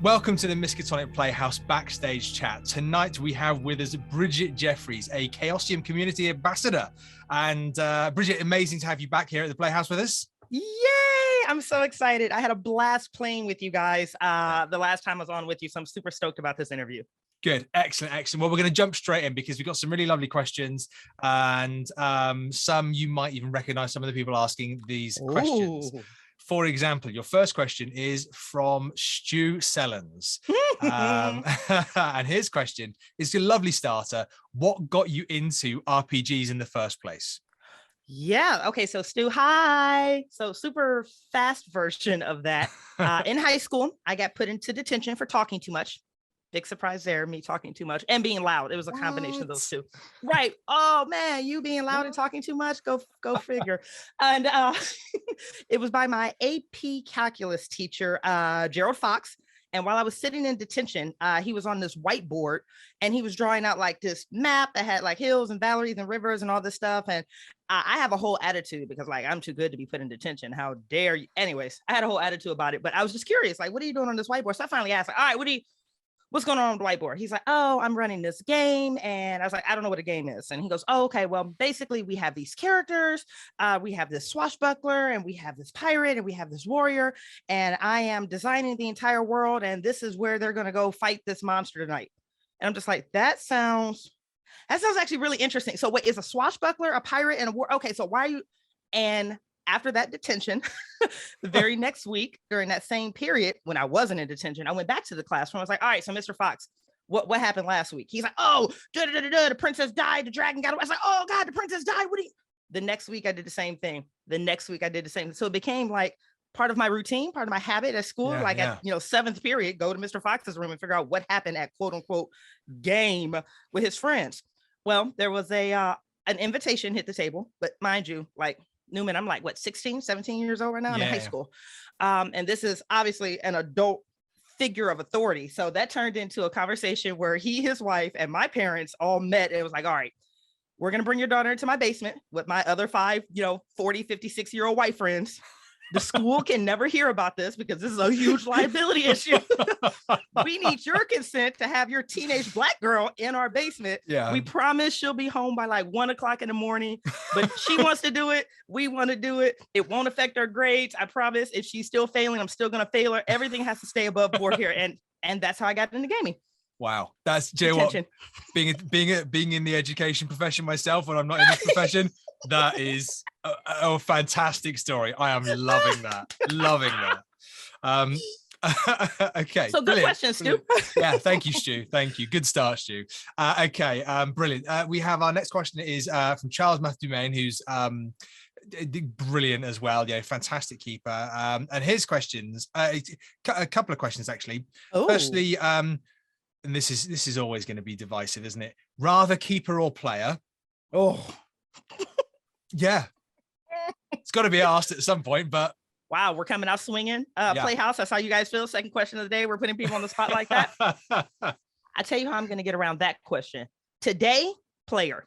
Welcome to the Miskatonic Playhouse Backstage chat. Tonight we have with us Bridgett Jeffries, a Chaosium community ambassador. And Bridgett, amazing to have you back here at the Playhouse with us. Yay! I'm so excited. I had a blast playing with you guys the last time I was on with you, so I'm super stoked about this interview. Good, excellent. Well, we're going to jump straight in because we've got some really lovely questions, and some you might even recognize some of the people asking these questions. For example, your first question is from Stu Sellens. And his question is a lovely starter. What got you into RPGs in the first place? Yeah. Okay. So Stu, hi. So super fast version of that. In high school, I got put into detention for talking too much. Big surprise there, me talking too much and being loud. It was a combination of those two. Right. Oh man, you being loud and talking too much, go figure. And it was by my AP calculus teacher, Gerald Fox. And while I was sitting in detention, he was on this whiteboard and he was drawing out like this map that had like hills and valleys and rivers and all this stuff. And I have a whole attitude because like, I'm too good to be put in detention. How dare you? Anyways, I had a whole attitude about it, but I was just curious, like, what are you doing on this whiteboard? So I finally asked, like, all right, what's going on the whiteboard? He's like, oh, I'm running this game. And I was like, I don't know what a game is. And he goes, oh, okay, well, basically we have these characters. We have this swashbuckler and we have this pirate and we have this warrior. And I am designing the entire world. And this is where they're going to go fight this monster tonight. And I'm just like, that sounds actually really interesting. So what is a swashbuckler, a pirate, and a war? Okay, so why are you? And after that detention, the very next week during that same period when I wasn't in detention, I went back to the classroom. I was like, all right, so Mr. Fox, what happened last week? He's like, oh, the princess died, the dragon got away. I was like, oh God, the princess died. The next week I did the same thing. So it became like part of my routine, part of my habit at school. At seventh period, go to Mr. Fox's room and figure out what happened at quote unquote game with his friends. Well, there was an invitation hit the table, but mind you, like Newman, I'm like, 16, 17 years old right now. I'm in high school. And this is obviously an adult figure of authority. So that turned into a conversation where he, his wife, and my parents all met. And it was like, all right, we're going to bring your daughter into my basement with my other 5, 40, 56-year-old white friends. The school can never hear about this because this is a huge liability issue. We need your consent to have your teenage black girl in our basement. Yeah. We promise she'll be home by like 1:00 in the morning, but she wants to do it. We want to do it. It won't affect her grades. I promise. If she's still failing, I'm still going to fail her. Everything has to stay above board here. And that's how I got into gaming. Wow, that's what, being in the education profession myself when I'm not in this profession, that is a fantastic story. I am loving that. Okay, so good question, Stu. Yeah, thank you, Stu. Thank you. Good start, Stu. Okay, brilliant. We have our next question is from Charles Dumaine, who's brilliant as well. Yeah, fantastic keeper. And his questions, a couple of questions actually. Oh. Firstly, and this is always going to be divisive, isn't it? Rather keeper or player? Oh, yeah. It's got to be asked at some point, but wow, we're coming out swinging. Playhouse, that's how you guys feel. Second question of the day. We're putting people on the spot like that. I tell you how I'm going to get around that question. Today, player.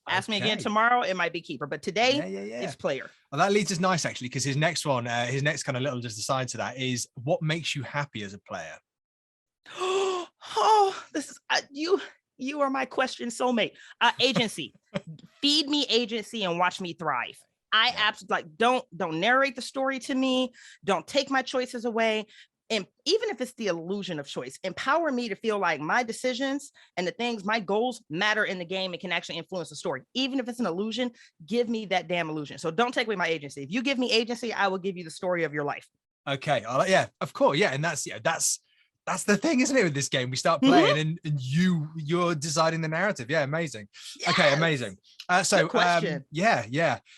Ask me again tomorrow, it might be keeper, but today it's player. Well, that leads us nice actually, because his next one, his next kind of little just aside to that is what makes you happy as a player? Oh, this is you are my question soulmate. Agency. Feed me agency and watch me thrive. I absolutely don't narrate the story to me. Don't take my choices away. And even if it's the illusion of choice, empower me to feel like my decisions and the things, my goals matter in the game and can actually influence the story. Even if it's an illusion, give me that damn illusion. So don't take away my agency. If you give me agency, I will give you the story of your life. Okay. Yeah, of course. Yeah. And that's the thing, isn't it, with this game? We start playing and you're deciding the narrative. Yeah, amazing. Yes. Okay, amazing. So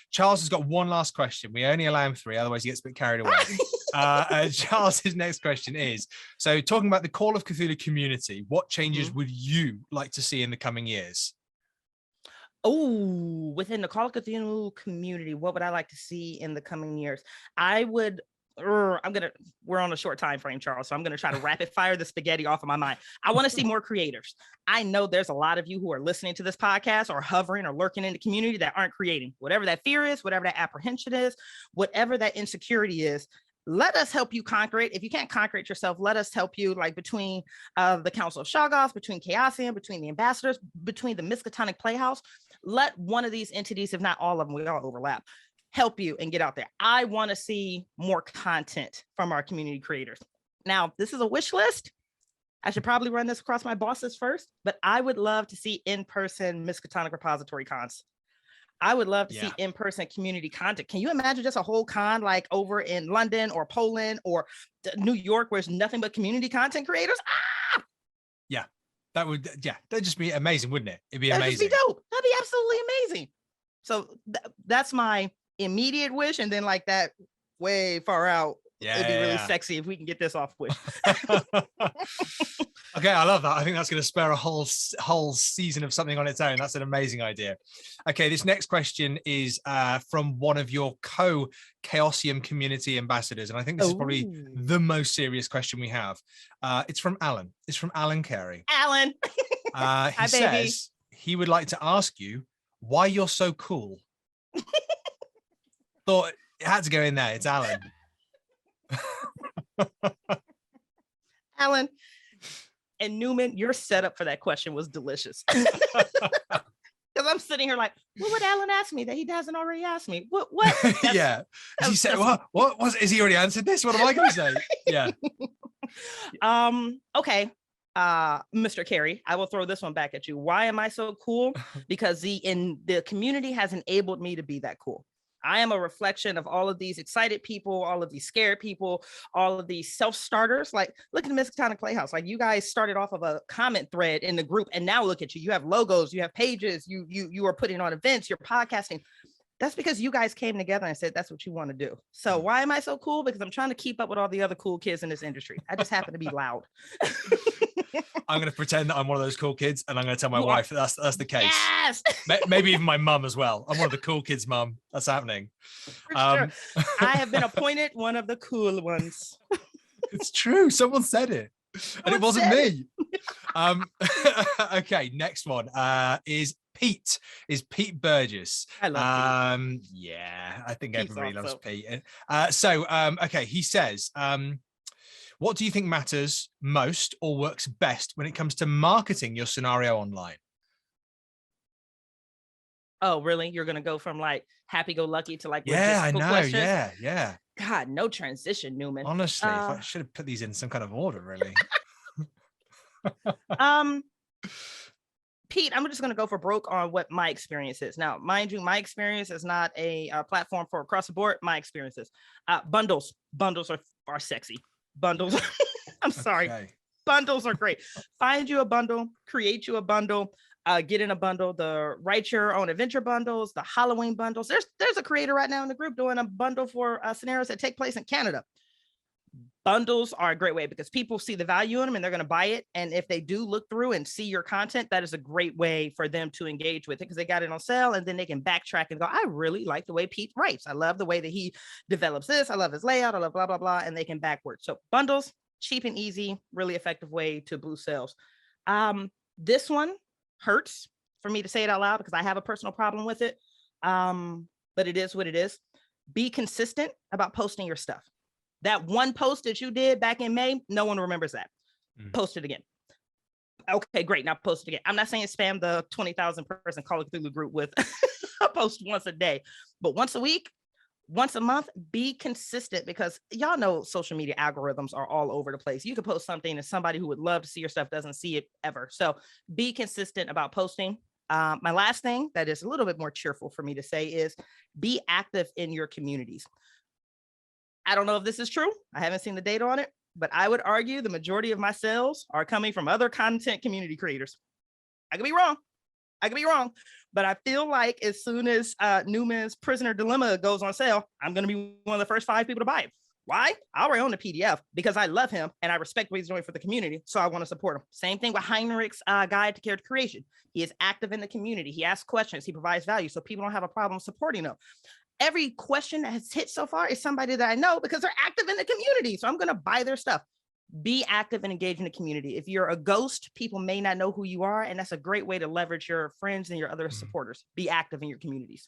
Charles has got one last question. We only allow him 3, otherwise he gets a bit carried away. Charles's next question is, so talking about the Call of Cthulhu community, what changes would you like to see in the coming years? Oh, within the Call of Cthulhu community, what would I like to see in the coming years? We're on a short time frame, Charles, so I'm going to try to rapid fire the spaghetti off of my mind. I want to see more creators. I know there's a lot of you who are listening to this podcast or hovering or lurking in the community that aren't creating. Whatever that fear is, whatever that apprehension is, whatever that insecurity is, Let us help you conquer it. If you can't conquer it yourself, let us help you, like between the Council of Shoggoths, between Chaosium, between the ambassadors, between the Miskatonic Playhouse. Let one of these entities, if not all of them, we all overlap, help you and get out there. I want to see more content from our community creators. Now, this is a wish list. I should probably run this across my bosses first, but I would love to see in-person Miskatonic repository cons. I would love to see in-person community content. Can you imagine just a whole con like over in London or Poland or New York where it's nothing but community content creators? Yeah, that'd just be amazing, wouldn't it? It'd be That'd amazing. Just be dope. That'd be absolutely amazing. So that's my immediate wish. And then like that way far out, it'd be really sexy if we can get this off wish. Okay, I love that. I think that's going to spare a whole season of something on its own. That's an amazing idea. Okay, this next question is from one of your Chaosium community ambassadors, and I think this is probably the most serious question we have. It's from Alan. It's from Alan Carey. Alan. He says he would like to ask you why you're so cool. Thought it had to go in there. It's Alan. Alan and Newman, your setup for that question was delicious. Because I'm sitting here like, what would Alan ask me that he hasn't already asked me? What? Yeah. He said, what was? Is he already answered this? What am I going to say? Yeah. Okay. Mr. Carey, I will throw this one back at you. Why am I so cool? Because the community has enabled me to be that cool. I am a reflection of all of these excited people, all of these scared people, all of these self-starters. Like, look at the Miskatonic Playhouse. Like, you guys started off of a comment thread in the group, and now look at you. You have logos, you have pages, you are putting on events, you're podcasting. That's because you guys came together and said that's what you want to do. So why am I so cool? Because I'm trying to keep up with all the other cool kids in this industry. I just happen to be loud. I'm going to pretend that I'm one of those cool kids, and I'm going to tell my wife that that's the case. Yes! Maybe even my mum as well. I'm one of the cool kids, mum. That's happening. For sure. I have been appointed one of the cool ones. It's true. Someone said it. And it wasn't me. Okay, next one is Pete. Is Pete Burgess. I love Pete. Yeah, I think everybody loves Pete. Okay, he says, what do you think matters most or works best when it comes to marketing your scenario online? Oh, really? You're going to go from like happy-go-lucky to like I know. questions? Yeah. God, no transition, Newman. Honestly, if I should have put these in some kind of order, really. Pete, I'm just going to go for broke on what my experience is. Now, mind you, my experience is not a platform for across the board. My experiences, bundles are sexy. Bundles. I'm sorry. Okay. Bundles are great. Find you a bundle, create you a bundle, get in a bundle, write your own adventure bundles, the Halloween bundles. There's a creator right now in the group doing a bundle for scenarios that take place in Canada. Bundles are a great way because people see the value in them and they're going to buy it. And if they do look through and see your content, that is a great way for them to engage with it because they got it on sale and then they can backtrack and go, I really like the way Pete writes. I love the way that he develops this. I love his layout. I love blah, blah, blah. And they can backward. So bundles, cheap and easy, really effective way to boost sales. This one hurts for me to say it out loud because I have a personal problem with it. But it is what it is. Be consistent about posting your stuff. That one post that you did back in May, no one remembers that. Post it again. Okay, great. Now post it again. I'm not saying spam the 20,000 person Call of Cthulhu group with a post once a day, but once a week, once a month, be consistent because y'all know social media algorithms are all over the place. You could post something and somebody who would love to see your stuff doesn't see it ever. So be consistent about posting. My last thing that is a little bit more cheerful for me to say is be active in your communities. I don't know if this is true. I haven't seen the data on it, but I would argue the majority of my sales are coming from other content community creators. I could be wrong, but I feel like as soon as Newman's Prisoner Dilemma goes on sale, I'm going to be one of the first 5 people to buy it. Why? I already own the PDF because I love him and I respect what he's doing for the community. So I want to support him. Same thing with Heinrich's Guide to Character Creation. He is active in the community. He asks questions. He provides value. So people don't have a problem supporting him. Every question that has hit so far is somebody that I know because they're active in the community. So I'm going to buy their stuff. Be active and engage in the community. If you're a ghost, people may not know who you are. And that's a great way to leverage your friends and your other supporters. Be active in your communities.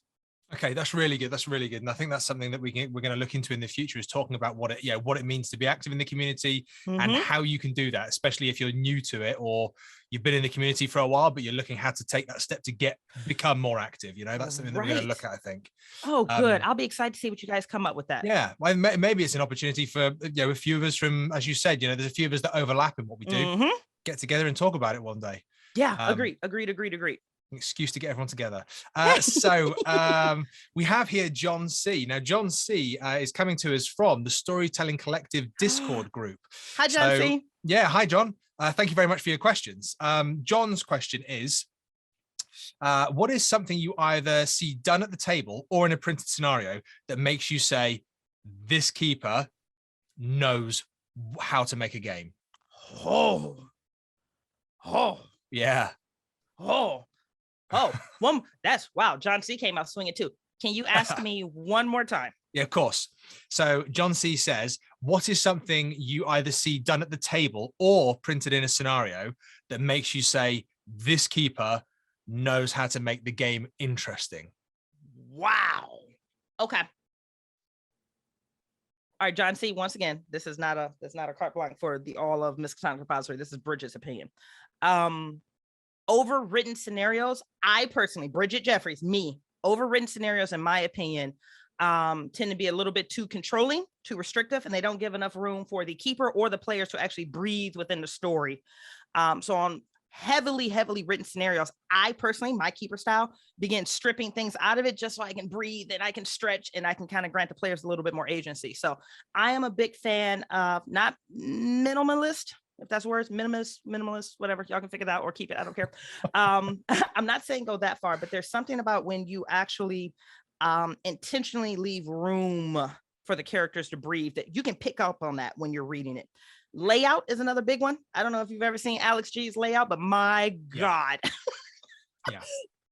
Okay, that's really good. That's really good, and I think that's something that we're going to look into in the future, is talking about what it means to be active in the community and how you can do that, especially if you're new to it or you've been in the community for a while, but you're looking how to take that step to become more active. That's something that we're going to look at, I think. Oh, good. I'll be excited to see what you guys come up with that. Yeah, well, maybe it's an opportunity for a few of us from, as you said, there's a few of us that overlap in what we do. Get together and talk about it one day. Yeah, agreed. Excuse to get everyone together. So we have here John C. Now, John C is coming to us from the Storytelling Collective Discord group. Hi, John C. Yeah, hi, John. Thank you very much for your questions. John's question is, what is something you either see done at the table or in a printed scenario that makes you say, this keeper knows how to make a game? Yeah. Wow. John C came out swinging too. Can you ask me one more time? Yeah, of course. So John C says, what is something you either see done at the table or printed in a scenario that makes you say, this keeper knows how to make the game interesting? Wow. Okay. All right, John C, once again, this is not a carte blanche for all of Miskatonic repository. This is Bridget's opinion. Overwritten scenarios, I personally, Bridgett Jeffries, overwritten scenarios, in my opinion, tend to be a little bit too controlling, too restrictive, and they don't give enough room for the keeper or the players to actually breathe within the story. So on heavily written scenarios, I personally, my keeper style, begin stripping things out of it just so I can breathe and I can stretch and I can kind of grant the players a little bit more agency. So I am a big fan of not minimalist, if that's words, minimalist, whatever, y'all can figure that out or keep it, I don't care. I'm not saying go that far, but there's something about when you actually intentionally leave room for the characters to breathe that you can pick up on that when you're reading it. Layout is another big one. I don't know if you've ever seen Alex G's layout, but my God. Yeah.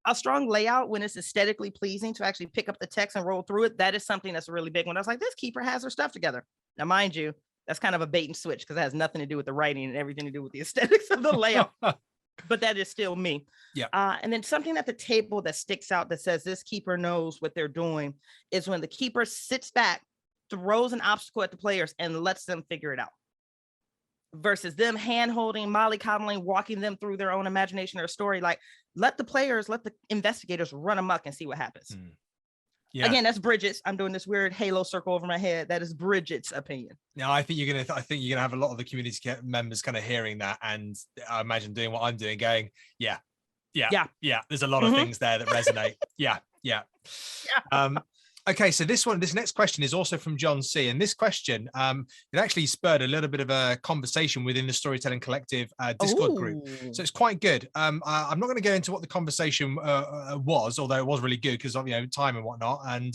A strong layout, when it's aesthetically pleasing to actually pick up the text and roll through it, that is something that's a really big one. I was like, this keeper has her stuff together. Now, mind you, that's kind of a bait and switch because it has nothing to do with the writing and everything to do with the aesthetics of the layout. But that is still me. Yeah. And then something at the table that sticks out that says this keeper knows what they're doing is when the keeper sits back, throws an obstacle at the players and lets them figure it out. Versus them hand-holding, mollycoddling, walking them through their own imagination or story. Like, let the investigators run amok and see what happens. Yeah. Again, that's Bridget's. I'm doing this weird halo circle over my head. That is Bridget's opinion. Now, I think you're gonna have a lot of the community members kind of hearing that, and I imagine doing what I'm doing, going, yeah. There's a lot of things there that resonate. Yeah. Okay, so this next question is also from John C. And this question, it actually spurred a little bit of a conversation within the Storytelling Collective Discord group. So it's quite good. I'm not going to go into what the conversation was, although it was really good because of time and whatnot. And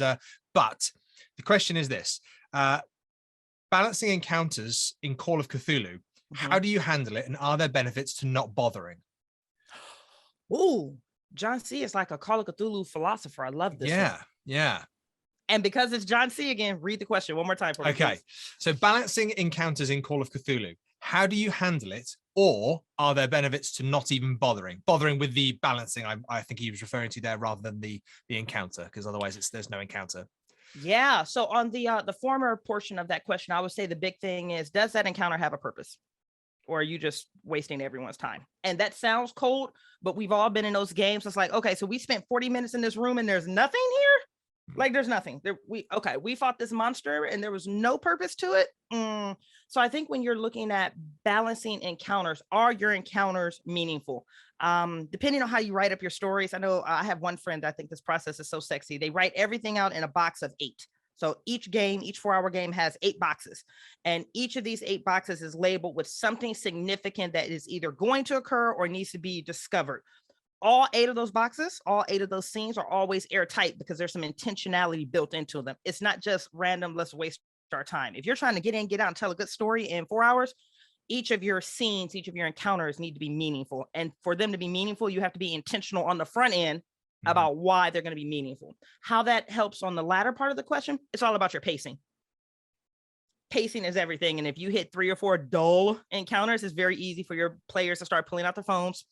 but the question is this: balancing encounters in Call of Cthulhu. How do you handle it, and are there benefits to not bothering? Oh, John C. is like a Call of Cthulhu philosopher. I love this. Yeah. And because it's John C. again, read the question one more time for me. Okay. Please. So balancing encounters in Call of Cthulhu. How do you handle it? Or are there benefits to not even bothering? Bothering with the balancing, I think he was referring to there rather than the encounter, because otherwise there's no encounter. Yeah. So on the former portion of that question, I would say the big thing is, does that encounter have a purpose? Or are you just wasting everyone's time? And that sounds cold, but we've all been in those games. It's like, okay, so we spent 40 minutes in this room and there's nothing here. Like there's nothing there. We fought this monster and there was no purpose to it. So I think when you're looking at balancing encounters, are your encounters meaningful? Depending on how you write up your stories. I know I have one friend, I think this process is so sexy. They write everything out in a box of 8. So each 4-hour game has 8 boxes, and each of these 8 boxes is labeled with something significant that is either going to occur or needs to be discovered. All 8 of those boxes, all 8 of those scenes are always airtight because there's some intentionality built into them. It's not just random, let's waste our time. If you're trying to get in, get out, and tell a good story in 4 hours, each of your scenes, each of your encounters need to be meaningful. And for them to be meaningful, you have to be intentional on the front end about why they're going to be meaningful. How that helps on the latter part of the question, it's all about your pacing. pacing is everything. And if you hit 3 or 4 dull encounters, it's very easy for your players to start pulling out their phones,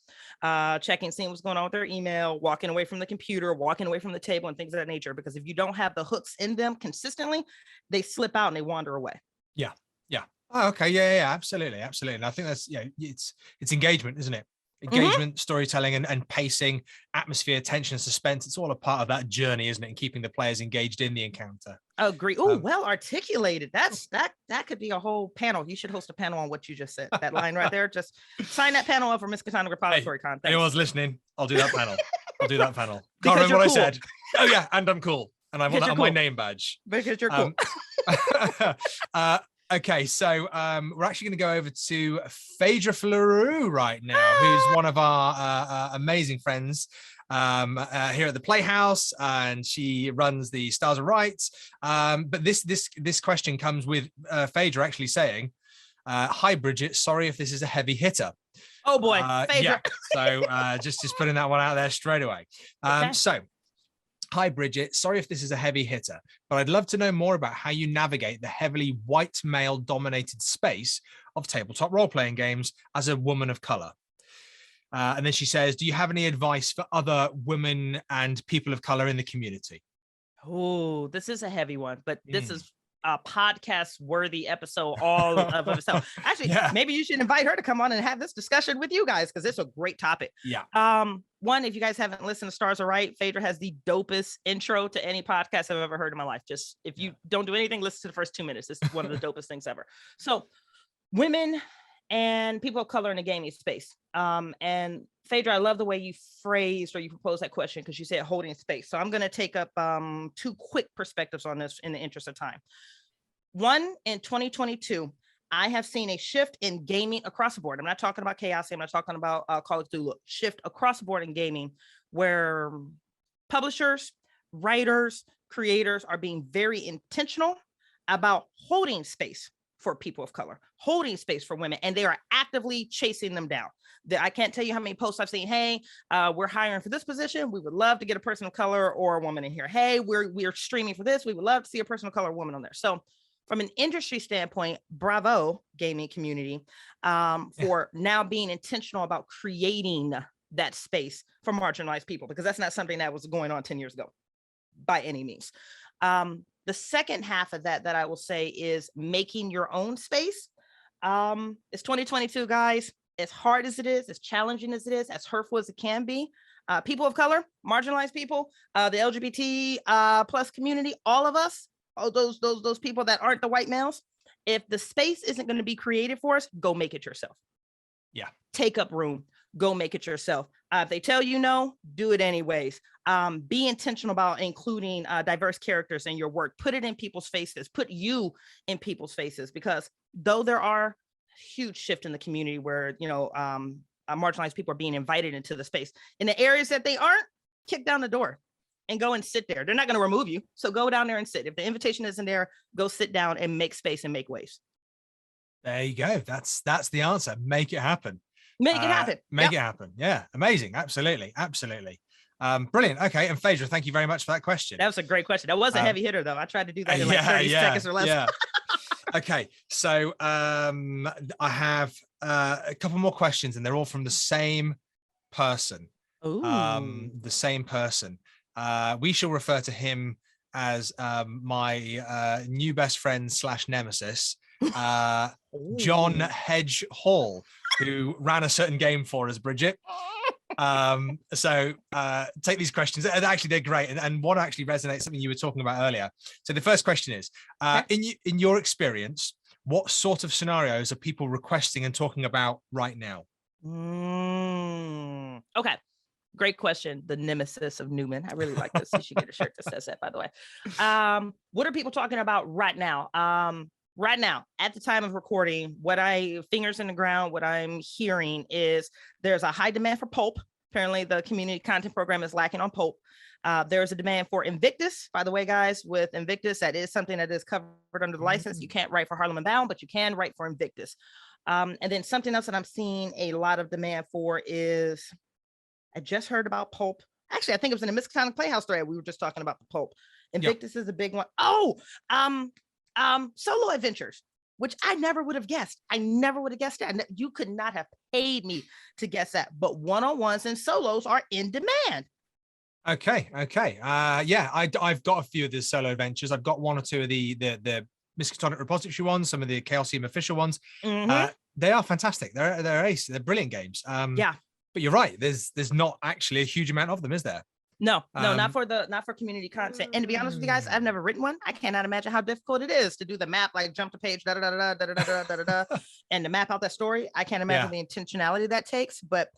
checking, seeing what's going on with their email, walking away from the computer, walking away from the table, and things of that nature. Because if you don't have the hooks in them consistently, they slip out and they wander away. Yeah. Yeah. Oh, okay. Yeah. Absolutely. Absolutely. And I think that's, it's engagement, isn't it? Engagement, storytelling, and pacing, atmosphere, tension, suspense. It's all a part of that journey, isn't it? And keeping the players engaged in the encounter. Agree. Oh, well articulated. That could be a whole panel. You should host a panel on what you just said. That line right there. Just sign that panel up for Miskatonic Repository content. Anyone's listening, I'll do that panel. Can't remember what I said. Oh yeah, and I'm cool. And I want that on my name badge. Because you're cool. Okay, so we're actually going to go over to Phaedra Fleurou right now, who's one of our amazing friends here at the Playhouse, and she runs the Stars of Rights. But this question comes with Phaedra actually saying, "Hi Bridgett, sorry if this is a heavy hitter." Oh boy, Yeah. Phaedra. So just putting that one out there straight away. Okay. So. Hi, Bridgett. Sorry if this is a heavy hitter, but I'd love to know more about how you navigate the heavily white male-dominated space of tabletop role-playing games as a woman of color. And then she says, do you have any advice for other women and people of color in the community? Oh, this is a heavy one, but this is a podcast worthy episode all of itself. Actually, maybe you should invite her to come on and have this discussion with you guys, because it's a great topic. One, if you guys haven't listened to Stars Are Right, Phaedra has the dopest intro to any podcast I've ever heard in my life. Just if you don't do anything, listen to the first 2 minutes. It's one of the dopest things ever. So women and people of color in the gaming space. And Phaedra, I love the way you phrased or you proposed that question, because you said holding space. So I'm going to take up 2 quick perspectives on this in the interest of time. One, in 2022, I have seen a shift in gaming across the board. I'm not talking about Chaosium. I'm not talking about Call of Cthulhu. Shift across the board in gaming, where publishers, writers, creators are being very intentional about holding space for people of color, holding space for women, and they are actively chasing them down. I can't tell you how many posts I've seen. Hey, we're hiring for this position. We would love to get a person of color or a woman in here. Hey, we're streaming for this. We would love to see a person of color or woman on there. So from an industry standpoint, bravo, gaming community, for now being intentional about creating that space for marginalized people, because that's not something that was going on 10 years ago by any means. The second half of that I will say is making your own space. It's 2022, guys. As hard as it is, as challenging as it is, as hurtful as it can be, people of color, marginalized people, the LGBT plus community, all of us, all those people that aren't the white males, if the space isn't going to be created for us, go make it yourself. Yeah. Take up room, go make it yourself. If they tell you no, do it anyways. Be intentional about including diverse characters in your work. Put it in people's faces, put you in people's faces, because though there are huge shift in the community where, marginalized people are being invited into the space, in the areas that they aren't, kick down the door and go and sit there. They're not going to remove you. So go down there and sit. If the invitation isn't there, go sit down and make space and make waves. There you go. That's the answer. Make it happen. Make it happen. Make it happen. Yeah. Amazing. Absolutely. Absolutely. Brilliant. Okay. And Phaedra, thank you very much for that question. That was a great question. That was a heavy hitter though. I tried to do that in like 30 seconds or less. Yeah. Okay. So I have a couple more questions, and they're all from the same person. Ooh. The same person. We shall refer to him as my new best friend / nemesis, John Hedge Hall, who ran a certain game for us, Bridgett. So take these questions. Actually, they're great, and one actually resonates something you were talking about earlier. So the first question is, in your experience, what sort of scenarios are people requesting and talking about right now? Okay. Great question. The nemesis of Newman. I really like this. You should get a shirt that says that, by the way. What are people talking about right now? Right now, at the time of recording, fingers in the ground, what I'm hearing is there's a high demand for pulp. Apparently the community content program is lacking on pulp. There's a demand for Invictus. By the way, guys, with Invictus, that is something that is covered under the license. You can't write for Harlem and Bound, but you can write for Invictus. And then something else that I'm seeing a lot of demand for is, I just heard about pulp. Actually, I think it was in the Miskatonic Playhouse thread. We were just talking about the pulp. Invictus is a big one. Oh, solo adventures. which I never would have guessed. I never would have guessed that. You could not have paid me to guess that. But one-on-ones and solos are in demand. Okay. Yeah, I've got a few of the solo adventures. I've got one or two of the Miskatonic repository ones, some of the Chaosium official ones. They are fantastic. They're ace. They're brilliant games. Yeah. But you're right. There's not actually a huge amount of them, is there? No, not for community content. And to be honest with you guys, I've never written one. I cannot imagine how difficult it is to do the map, like jump to page, and to map out that story. I can't imagine the intentionality that takes. But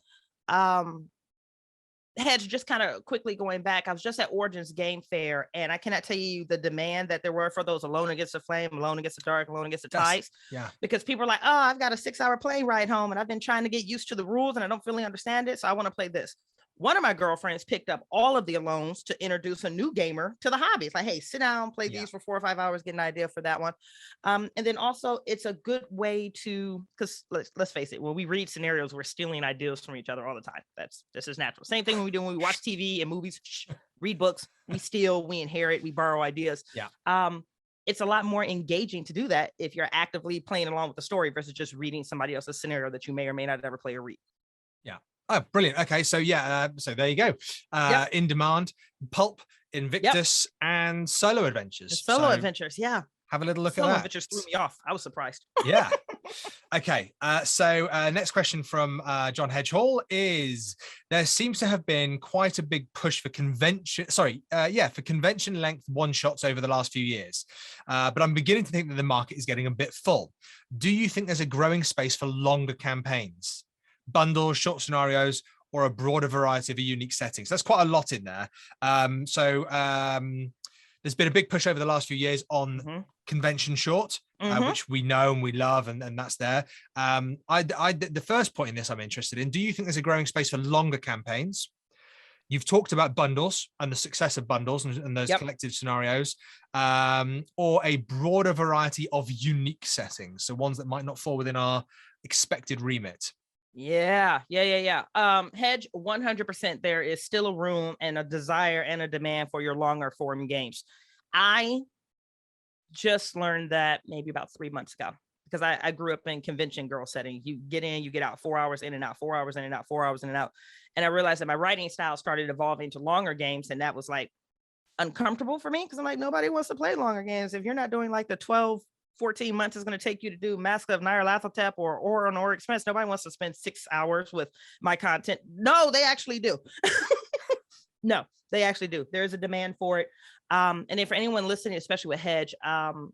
Hedge, just kind of quickly going back, I was just at Origins Game Fair, and I cannot tell you the demand that there were for those Alone Against the Flame, Alone Against the Dark, Alone Against the Tides. Yeah. Because people are like, oh, I've got a 6-hour plane ride home, and I've been trying to get used to the rules, and I don't really understand it, so I want to play this. One of my girlfriends picked up all of the Alones to introduce a new gamer to the hobby. It's like, hey, sit down, play these for 4 or 5 hours, get an idea for that one. And then also it's a good way to, because let's face it, when we read scenarios, we're stealing ideas from each other all the time. This is natural. Same thing when we do when we watch TV and movies, read books, we steal, we inherit, we borrow ideas. Yeah. It's a lot more engaging to do that if you're actively playing along with the story versus just reading somebody else's scenario that you may or may not ever play or read. Yeah. Oh, brilliant. Okay, so so there you go. In demand, Pulp, Invictus, and solo adventures. Adventures, yeah. Have a little look at that. Solo adventures threw me off. I was surprised. Yeah. Okay. So next question from John Hedgehall is: there seems to have been quite a big push for convention length one shots over the last few years. But I'm beginning to think that the market is getting a bit full. Do you think there's a growing space for longer campaigns, bundles, short scenarios, or a broader variety of unique settings? That's quite a lot in there. There's been a big push over the last few years on convention short, which we know and we love, and that's there. The first point in this I'm interested in: do you think there's a growing space for longer campaigns? You've talked about bundles and the success of bundles and those collective scenarios, or a broader variety of unique settings, so ones that might not fall within our expected remit. Yeah. Hedge, 100%. There is still a room and a desire and a demand for your longer form games. I just learned that maybe about 3 months ago, because I grew up in convention girl setting. You get in, you get out, 4 hours in and out, 4 hours in and out, 4 hours in and out. And I realized that my writing style started evolving to longer games. And that was like uncomfortable for me, because I'm like, nobody wants to play longer games. If you're not doing like the 12-14 months is going to take you to do Mask of Nyarlathotep or an Or Express, nobody wants to spend 6 hours with my content. No, they actually do. No, they actually do. There's a demand for it. And if for anyone listening, especially with Hedge, I'm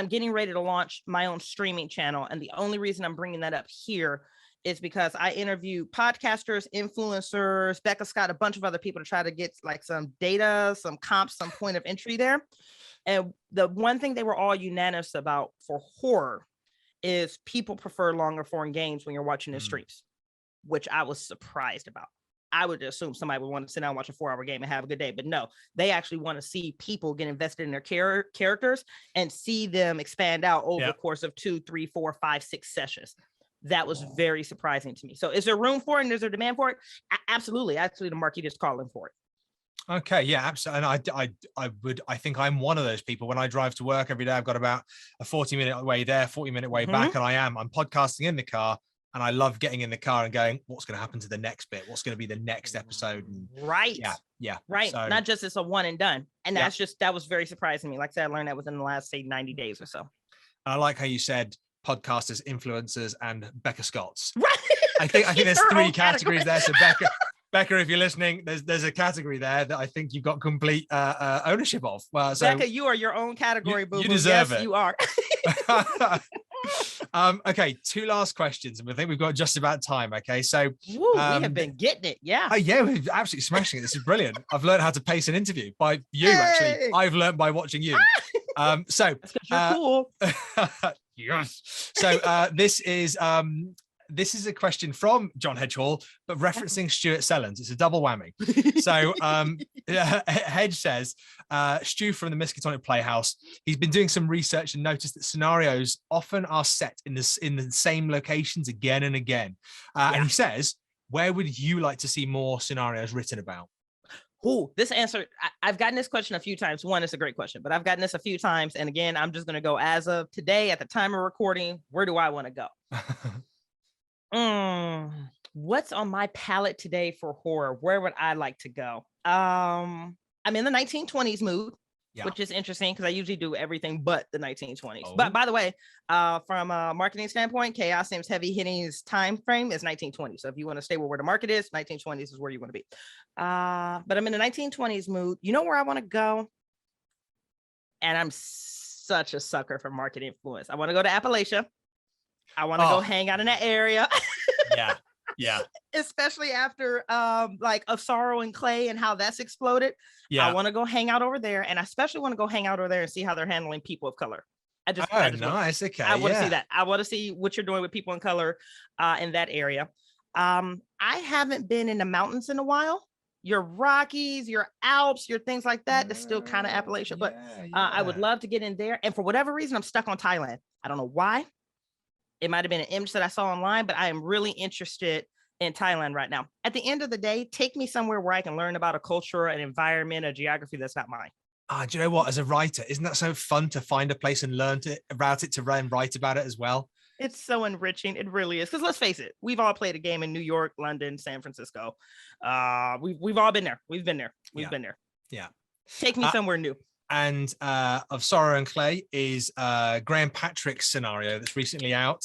getting ready to launch my own streaming channel. And the only reason I'm bringing that up here is because I interview podcasters, influencers, Becca Scott, a bunch of other people to try to get like some data, some comps, some point of entry there. And the one thing they were all unanimous about for horror is people prefer longer form games when you're watching the streams, which I was surprised about. I would assume somebody would want to sit down and watch a 4-hour game and have a good day, but no, they actually want to see people get invested in their characters and see them expand out over the course of 2, 3, 4, 5, 6 sessions. That was very surprising to me. So is there room for it and is there demand for it? Absolutely. Actually, the market is calling for it. Okay, yeah, absolutely. And I think I'm one of those people. When I drive to work every day, I've got about a 40-minute way there, 40-minute way back, and I'm podcasting in the car, and I love getting in the car and going, what's going to happen to the next bit? What's going to be the next episode? And right. Yeah. Right. So, not just it's a one and done. And that was very surprising to me. Like I said, I learned that within the last, say, 90 days or so. I like how you said podcasters, influencers, and Becca Scotts. Right. I think there's 3 categories there. So Becca, if you're listening, there's a category there that I think you've got complete ownership of. So Becca, you are your own category, boo. You deserve it. You are. Okay, 2 last questions, and I think we've got just about time. Okay, so we have been getting it. Yeah. Oh yeah, we're absolutely smashing it. This is brilliant. I've learned how to pace an interview by you. Actually, I've learned by watching you. So that's 'cause you're cool. Yes. So this is a question from John Hedgehall, but referencing Stuart Sellens. It's a double whammy. So Hedge says, Stu from the Miskatonic Playhouse, he's been doing some research and noticed that scenarios often are set in the same locations again and again. And he says, where would you like to see more scenarios written about? This answer, I've gotten this question a few times. One, it's a great question, but I've gotten this a few times. And again, I'm just going to go as of today at the time of recording. Where do I want to go? What's on my palette today for horror? Where would I like to go? I'm in the 1920s mood. Yeah. Which is interesting because I usually do everything but the 1920s. Oh. But by the way, from a marketing standpoint, Chaosium's heavy hitting time frame is 1920. So if you want to stay where the market is, 1920s is where you want to be. But I'm in the 1920s mood. You know where I want to go? And I'm such a sucker for market influence. I want to go to Appalachia. I want to go hang out in that area. Yeah. Yeah. Especially after like Of Sorrow and Clay and how that's exploded. Yeah. I want to go hang out over there. And I especially want to go hang out over there and see how they're handling people of color. I just nice. Okay. I want to see that. I want to see what you're doing with people in color in that area. I haven't been in the mountains in a while. Your Rockies, your Alps, your things like that. That's still kind of Appalachia. But I would love to get in there. And for whatever reason, I'm stuck on Thailand. I don't know why. It might have been an image that I saw online, but I am really interested in Thailand right now. At the end of the day, take me somewhere where I can learn about a culture, an environment, a geography that's not mine. Do you know what? As a writer, isn't that so fun to find a place and learn about it, to write about it as well? It's so enriching. It really is. Because let's face it, we've all played a game in New York, London, San Francisco. We've all been there. We've been there. We've been there. Yeah. Take me somewhere new. And Of Sorrow and Clay is Graham Patrick's scenario that's recently out,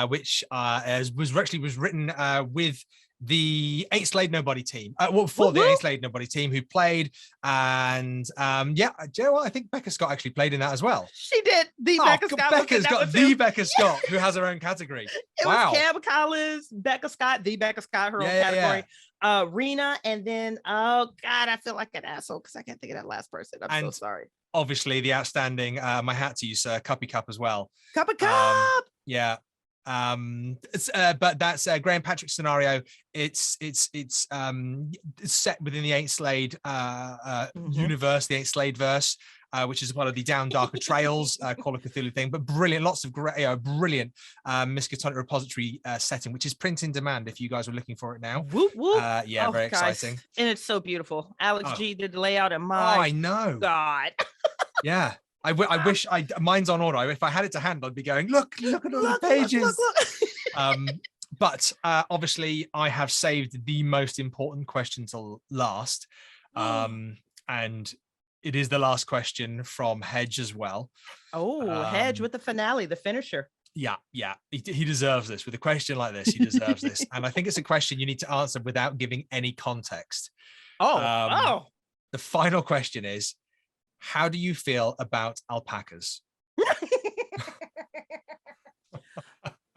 which was written with the Ain't Slayed Nobody team. The Ain't Slayed Nobody team who played. And do you know what? I think Becca Scott actually played in that as well. She did. Becca Scott. Becca's got the Becca Scott, who has her own category. It was Cam Collins, Becca Scott, the Becca Scott, her own category. Rena, and then I feel like an asshole because I can't think of that last person. I'm so sorry. Obviously, the outstanding, my hat to you, sir, Cuppy Cup as well. Cup. Yeah. But that's Graham Patrick's scenario. It's set within the Ain't Slayed universe, the Ain't Slayed verse. Which is one of the Down Darker Trails Call of Cthulhu thing, but brilliant, lots of great, brilliant Miskatonic repository setting, which is print in demand if you guys are looking for it now. Whoop, whoop. Very exciting. And it's so beautiful. Alex G did the layout, and I know. God. Yeah. I wish mine's on order. If I had it to hand, I'd be going, look at all the pages. Look. But obviously I have saved the most important question till last. And it is the last question from Hedge as well. Hedge with the finale, the finisher. Yeah. He deserves this. With a question like this, he deserves this. And I think it's a question you need to answer without giving any context. The final question is, how do you feel about alpacas?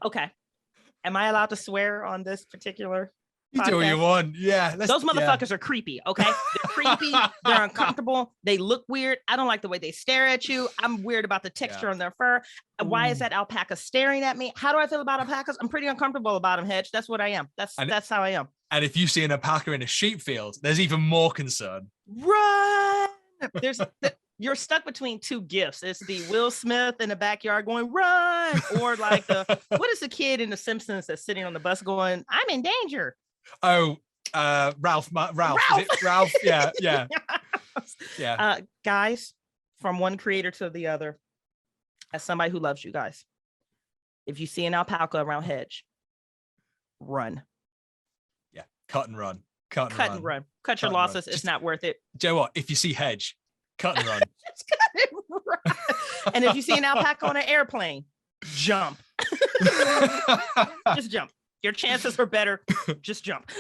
Okay. Am I allowed to swear on this particular You do what you want. Yeah. Those motherfuckers are creepy. Okay. They're creepy. They're uncomfortable. They look weird. I don't like the way they stare at you. I'm weird about the texture on their fur. Why is that alpaca staring at me? How do I feel about alpacas? I'm pretty uncomfortable about them, Hedge. That's what I am. That's how I am. And if you see an alpaca in a sheep field, there's even more concern. Run. You're stuck between two gifts. It's the Will Smith in the backyard going, run. Or like what is the kid in The Simpsons that's sitting on the bus going, I'm in danger? Ralph. Is it Ralph? Yeah. Guys, from one creator to the other, as somebody who loves you guys, if you see an alpaca around Hedge, run. Yeah, cut and run. Cut and run. Cut your losses. It's not worth it. Do you know what? If you see Hedge, cut and run. Just cut and run. And if you see an alpaca on an airplane, jump. Just jump. Your chances are better. Just jump.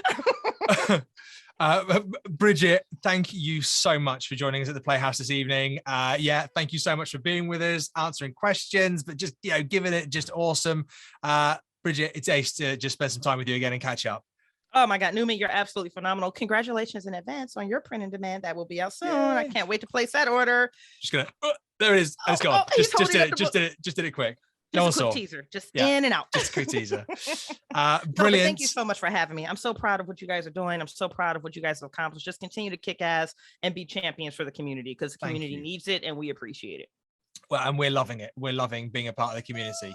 Bridgett, thank you so much for joining us at the Playhouse this evening. Thank you so much for being with us, answering questions, but just giving it just awesome. Bridgett, it's ace to just spend some time with you again and catch up. Oh my God, Newman, you're absolutely phenomenal. Congratulations in advance on your print and demand. That will be out soon. Yay. I can't wait to place that order. Just gonna there it is. Let's go. Just did it quick. Just a quick teaser, in and out. Just a quick teaser. Brilliant. Thank you so much for having me. I'm so proud of what you guys are doing. I'm so proud of what you guys have accomplished. Just continue to kick ass and be champions for the community, because the community needs it and we appreciate it. Well, and we're loving it. We're loving being a part of the community.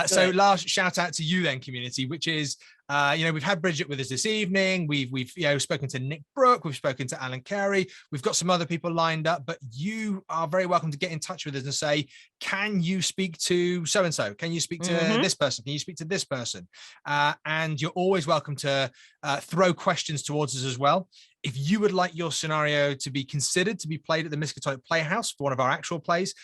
So last shout out to you then, community, which is, we've had Bridgett with us this evening. We've spoken to Nick Brook. We've spoken to Alan Carey. We've got some other people lined up, but you are very welcome to get in touch with us and say, can you speak to so-and-so? Can you speak to this person? Can you speak to this person? And you're always welcome to throw questions towards us as well. If you would like your scenario to be considered to be played at the Miskatonic Playhouse for one of our actual plays,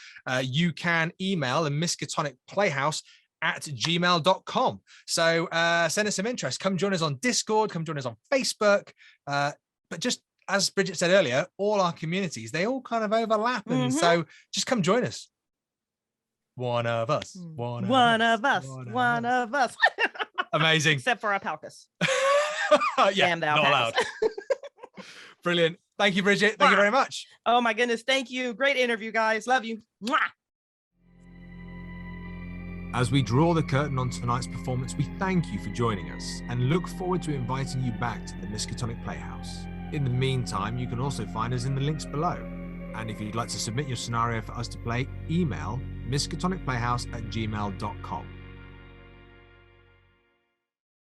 you can email the Miskatonic Playhouse at gmail.com. So send us some interest. Come join us on Discord. Come join us on Facebook. But just as Bridgett said earlier, all our communities, they all kind of overlap. And so just come join us. One of us. One of us. Amazing. Except for Alpacas. Yeah, not allowed. Brilliant. Thank you, Bridgett. Thank you very much. Oh my goodness. Thank you. Great interview, guys. Love you. Mwah. As we draw the curtain on tonight's performance, we thank you for joining us and look forward to inviting you back to the Miskatonic Playhouse. In the meantime, you can also find us in the links below. And if you'd like to submit your scenario for us to play, email miskatonicplayhouse@gmail.com.